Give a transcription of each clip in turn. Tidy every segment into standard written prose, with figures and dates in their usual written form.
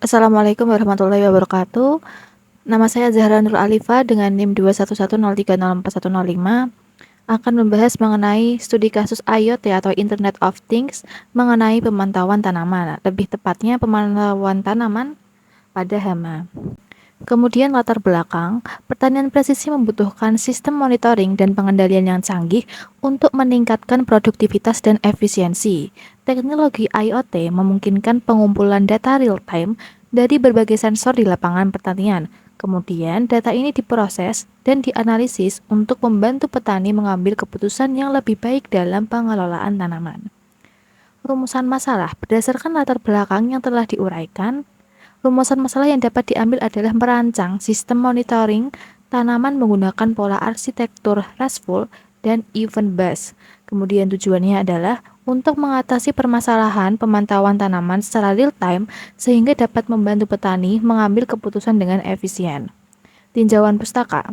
Assalamualaikum warahmatullahi wabarakatuh. Nama saya Zahra Nur Alifa dengan NIM 21103041105 akan membahas mengenai studi kasus IoT atau Internet of Things mengenai pemantauan tanaman, lebih tepatnya pemantauan tanaman pada hama. Kemudian latar belakang, pertanian presisi membutuhkan sistem monitoring dan pengendalian yang canggih untuk meningkatkan produktivitas dan efisiensi. Teknologi IoT memungkinkan pengumpulan data real-time dari berbagai sensor di lapangan pertanian. Kemudian, data ini diproses dan dianalisis untuk membantu petani mengambil keputusan yang lebih baik dalam pengelolaan tanaman. Rumusan masalah berdasarkan latar belakang yang telah diuraikan. Rumusan masalah yang dapat diambil adalah merancang sistem monitoring tanaman menggunakan pola arsitektur RESTful dan event-based. Kemudian tujuannya adalah untuk mengatasi permasalahan pemantauan tanaman secara real-time sehingga dapat membantu petani mengambil keputusan dengan efisien. Tinjauan pustaka.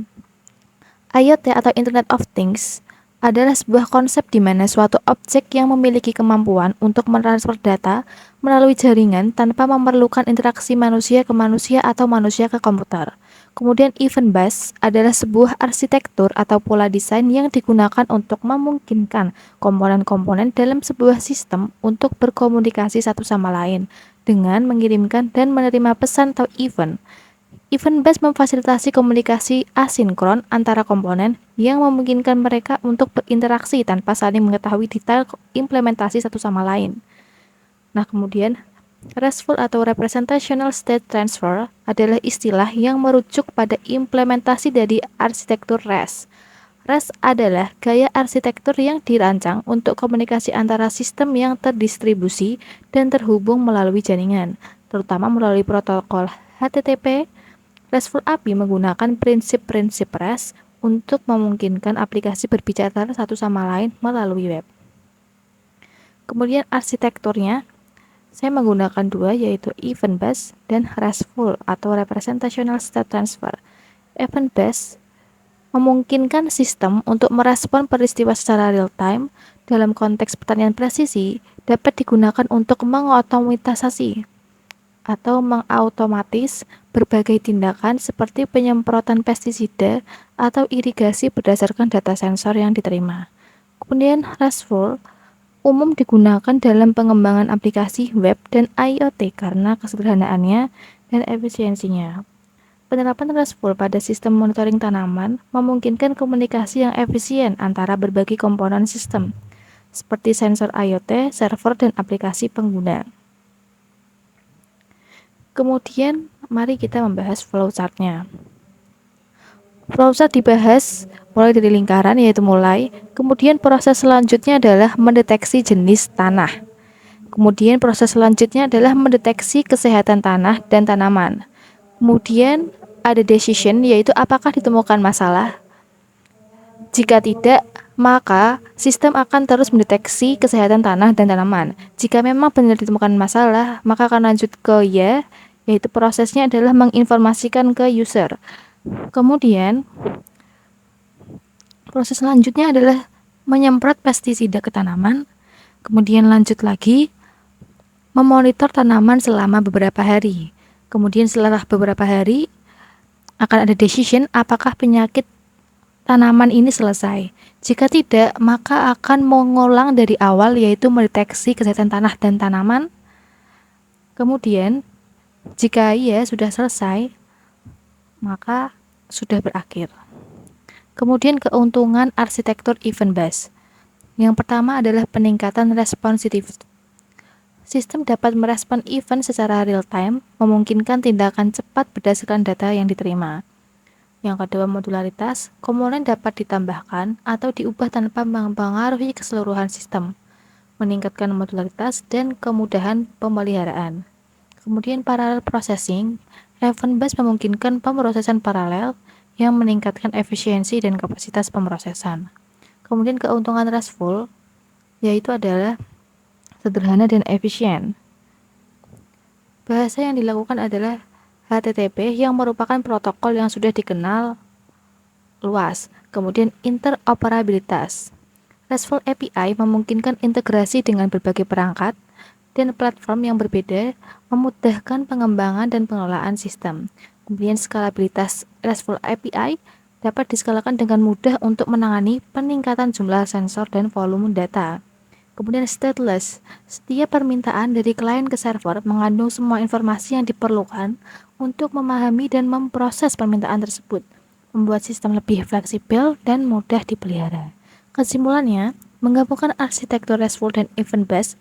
IoT atau Internet of Things adalah sebuah konsep di mana suatu objek yang memiliki kemampuan untuk mentransfer data melalui jaringan tanpa memerlukan interaksi manusia ke manusia atau manusia ke komputer. Kemudian event-based adalah sebuah arsitektur atau pola desain yang digunakan untuk memungkinkan komponen-komponen dalam sebuah sistem untuk berkomunikasi satu sama lain dengan mengirimkan dan menerima pesan atau event. Event-based memfasilitasi komunikasi asinkron antara komponen yang memungkinkan mereka untuk berinteraksi tanpa saling mengetahui detail implementasi satu sama lain. Nah, kemudian RESTful atau Representational State Transfer adalah istilah yang merujuk pada implementasi dari arsitektur REST. REST adalah gaya arsitektur yang dirancang untuk komunikasi antara sistem yang terdistribusi dan terhubung melalui jaringan, terutama melalui protokol HTTP. RESTful API menggunakan prinsip-prinsip REST untuk memungkinkan aplikasi berbicara satu sama lain melalui web. Kemudian arsitekturnya, saya menggunakan dua, yaitu event-based dan RESTful atau Representational State Transfer. Event-based memungkinkan sistem untuk merespon peristiwa secara real-time dalam konteks pertanian presisi dapat digunakan untuk mengotomatisasi atau mengautomatis berbagai tindakan seperti penyemprotan pestisida atau irigasi berdasarkan data sensor yang diterima. Kemudian RESTful umum digunakan dalam pengembangan aplikasi web dan IoT karena kesederhanaannya dan efisiensinya. Penerapan RESTful pada sistem monitoring tanaman memungkinkan komunikasi yang efisien antara berbagai komponen sistem, seperti sensor IoT, server, dan aplikasi pengguna. Kemudian, mari kita membahas flowchart-nya. Flowchart dibahas mulai dari lingkaran, yaitu mulai. Kemudian proses selanjutnya adalah mendeteksi jenis tanah. Kemudian proses selanjutnya adalah mendeteksi kesehatan tanah dan tanaman. Kemudian ada decision, yaitu apakah ditemukan masalah. Jika tidak, maka sistem akan terus mendeteksi kesehatan tanah dan tanaman. Jika memang benar ditemukan masalah, maka akan lanjut ke ya, yaitu prosesnya adalah menginformasikan ke user. Kemudian, proses selanjutnya adalah menyemprot pestisida ke tanaman. Kemudian lanjut lagi, memonitor tanaman selama beberapa hari. Kemudian setelah beberapa hari, akan ada decision apakah penyakit tanaman ini selesai. Jika tidak, maka akan mengulang dari awal, yaitu mendeteksi kesehatan tanah dan tanaman. Kemudian, jika ia sudah selesai, maka sudah berakhir. Kemudian keuntungan arsitektur event-based. Yang pertama adalah peningkatan responsiveness. Sistem dapat merespon event secara real-time, memungkinkan tindakan cepat berdasarkan data yang diterima. Yang kedua, modularitas. Komponen dapat ditambahkan atau diubah tanpa mempengaruhi keseluruhan sistem, meningkatkan modularitas dan kemudahan pemeliharaan. Kemudian parallel processing. Event-based memungkinkan pemrosesan paralel yang meningkatkan efisiensi dan kapasitas pemrosesan. Kemudian keuntungan RESTful, yaitu adalah sederhana dan efisien. Bahasa yang dilakukan adalah HTTP yang merupakan protokol yang sudah dikenal luas. Kemudian interoperabilitas. RESTful API memungkinkan integrasi dengan berbagai perangkat dan platform yang berbeda memudahkan pengembangan dan pengelolaan sistem. Kemudian skalabilitas RESTful API dapat diskalakan dengan mudah untuk menangani peningkatan jumlah sensor dan volume data. Kemudian stateless, setiap permintaan dari klien ke server mengandung semua informasi yang diperlukan untuk memahami dan memproses permintaan tersebut, membuat sistem lebih fleksibel dan mudah dipelihara. Kesimpulannya, menggabungkan arsitektur RESTful dan event-based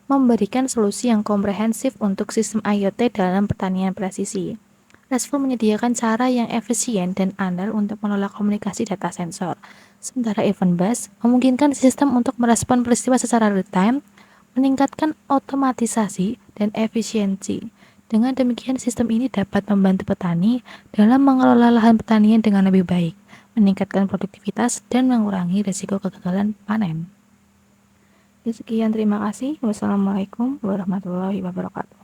memberikan solusi yang komprehensif untuk sistem IoT dalam pertanian presisi. RESTful menyediakan cara yang efisien dan andal untuk mengelola komunikasi data sensor, sementara event-based memungkinkan sistem untuk merespon peristiwa secara real-time, meningkatkan otomatisasi dan efisiensi. Dengan demikian, sistem ini dapat membantu petani dalam mengelola lahan pertanian dengan lebih baik, meningkatkan produktivitas, dan mengurangi risiko kegagalan panen. Sekian, terima kasih. Wassalamualaikum warahmatullahi wabarakatuh.